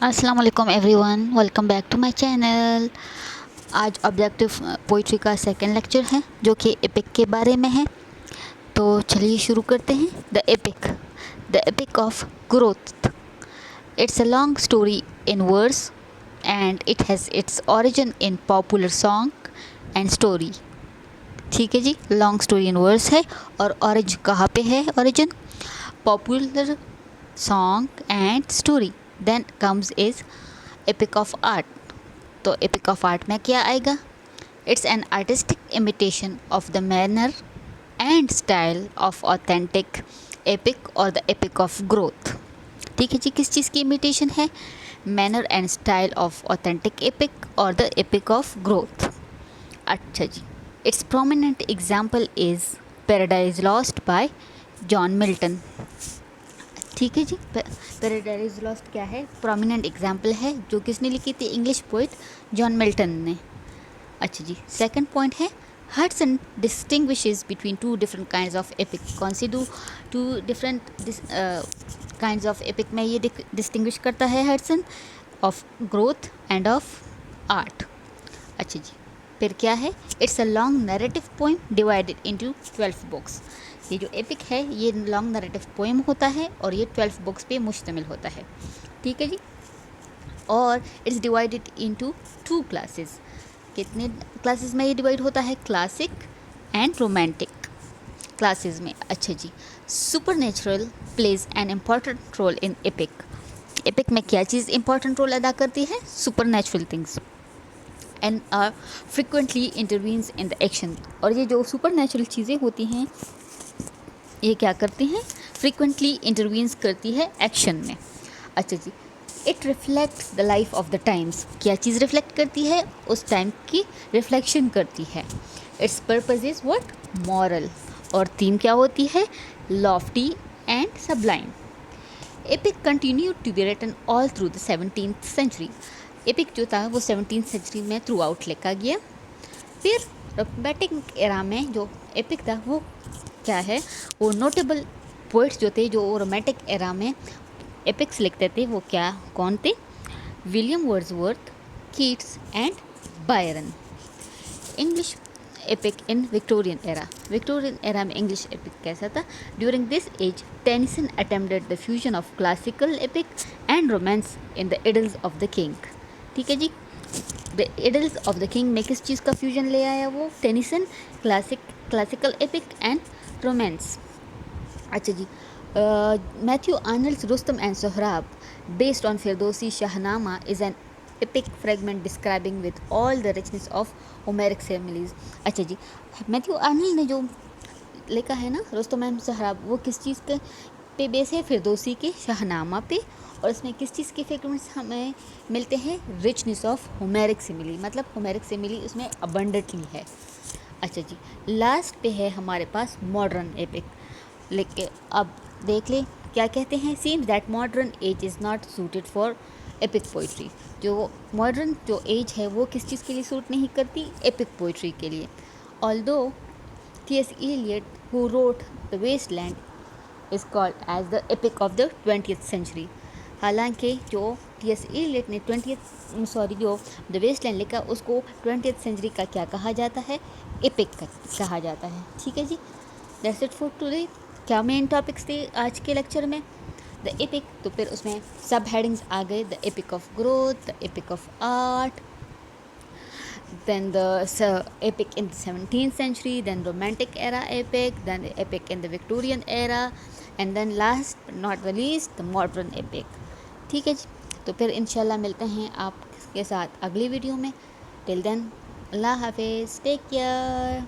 अस्सलाम वालेकुम everyone, welcome back to my channel. आज ऑब्जेक्टिव पोइट्री का सेकंड लेक्चर है जो कि एपिक के बारे में है। तो चलिए शुरू करते हैं। The epic of growth. It's a long story in verse and it has its origin in popular song and story. ठीक है जी, लॉन्ग स्टोरी इन वर्स है और ओरिजिन कहाँ पे है? Origin popular song and story. Then comes is epic of art. तो epic of art में क्या आएगा? It's an artistic imitation of the manner and style of authentic epic और द एपिक ऑफ ग्रोथ। ठीक है जी, किस चीज़ की इमिटेशन है? Manner and style of authentic epic और द एपिक ऑफ ग्रोथ। अच्छा जी, its prominent example is Paradise Lost by John Milton. ठीक है जी, पैराडाइज लॉस्ट क्या है? प्रोमिनेंट एग्जाम्पल है जो किसने लिखी थी? इंग्लिश पोइट जॉन मिल्टन ने। अच्छा जी, सेकंड पॉइंट है Hudson distinguishes between two different kinds of epic. कौन सी two different kinds of epic में ये डिस्टिंग्विश करता है Hudson? Of growth and of art. अच्छा जी, फिर क्या है? It's a long narrative poem divided into 12 books. ये जो एपिक है ये लॉन्ग नैरेटिव पोइम होता है और ये 12 बुक्स पे मुश्तमिल होता है। ठीक है जी, और इट्स डिवाइडेड इनटू 2 क्लासेस। कितने क्लासेस में ये डिवाइड होता है? क्लासिक एंड रोमांटिक क्लासेस में। अच्छा जी, supernatural plays an important role in epic. Epic में क्या चीज़ इंपॉर्टेंट रोल अदा करती है? Supernatural things and are frequently intervenes in the action. और ये जो सुपर नेचुरल चीज़ें होती हैं ये क्या करती हैं? फ्रिक्वेंटली इंटरवीन्स करती है एक्शन में। अच्छा जी, it reflects the life of the times. क्या चीज़ रिफ्लेक्ट करती है? उस टाइम की रिफ्लेक्शन करती है। Its purpose is what? Moral. और थीम क्या होती है? Lofty and sublime. Epic continue to be written all through the 17th century. Epic जो था वो 17th सेंचुरी में थ्रू आउट लिखा गया। फिर रोमैंटिक एरा में जो एपिक था वो क्या है? वो नोटेबल पोइट्स जो थे जो रोमैंटिक एरा में एपिक्स लिखते थे वो क्या कौन थे? William Wordsworth, Keats and Byron. English epic in Victorian era. Victorian era में इंग्लिश एपिक कैसा था? During this age Tennyson attempted the fusion of classical epic and romance in the Idylls of the King. ठीक है जी, the Idylls of the King में किस चीज़ का फ्यूजन ले आया वो? Tennyson, classical epic and romance. अच्छा जी, Matthew Arnold's Rustum and Sohrab based on Firdausi Shahnameh is an epic fragment describing with all the richness of Homeric similes। अच्छा जी, मैथ्यू आर्नल्ड ने जो लिखा है ना रुस्तम एंड सोहराब, वो किस चीज़ के पे बेस है? फिरदौसी के शाहनामा पे। और इसमें किस चीज़ के फ्रेगमेंट्स हमें मिलते हैं? रिचनेस ऑफ होमेरिक सिमिली, मतलब होमेरिक सिमिली उसमें अबंडेंटली है। अच्छा जी, लास्ट पे है हमारे पास मॉडर्न एपिक। लेके अब देख ले क्या कहते हैं? Seems that modern age is not suited for epic poetry. जो मॉडर्न जो एज है वो किस चीज़ के लिए सूट नहीं करती? एपिक पोइट्री के लिए। Although T.S. Eliot who wrote The Wasteland is called as the epic of the 20th century। हालांकि जो T.S. Eliot ने जो द वेस्टलैंड लिखा उसको 20th सेंचुरी का क्या कहा जाता है? एपिक कहा जाता है। ठीक है जी, दैट्स इट फॉर टुडे। क्या मेन टॉपिक्स थे आज के लेक्चर में? द एपिक, तो फिर उसमें सब हेडिंग्स आ गए। The epic of growth, the epic of art, then the epic in the 17th century, then romantic era epic, then the epic in the Victorian era, and then last but not the least the modern epic। ठीक है जी, तो फिर इंशाल्लाह मिलते हैं आपके साथ अगली वीडियो में। टिल देन अल्लाह हाफिज़, टेक केयर।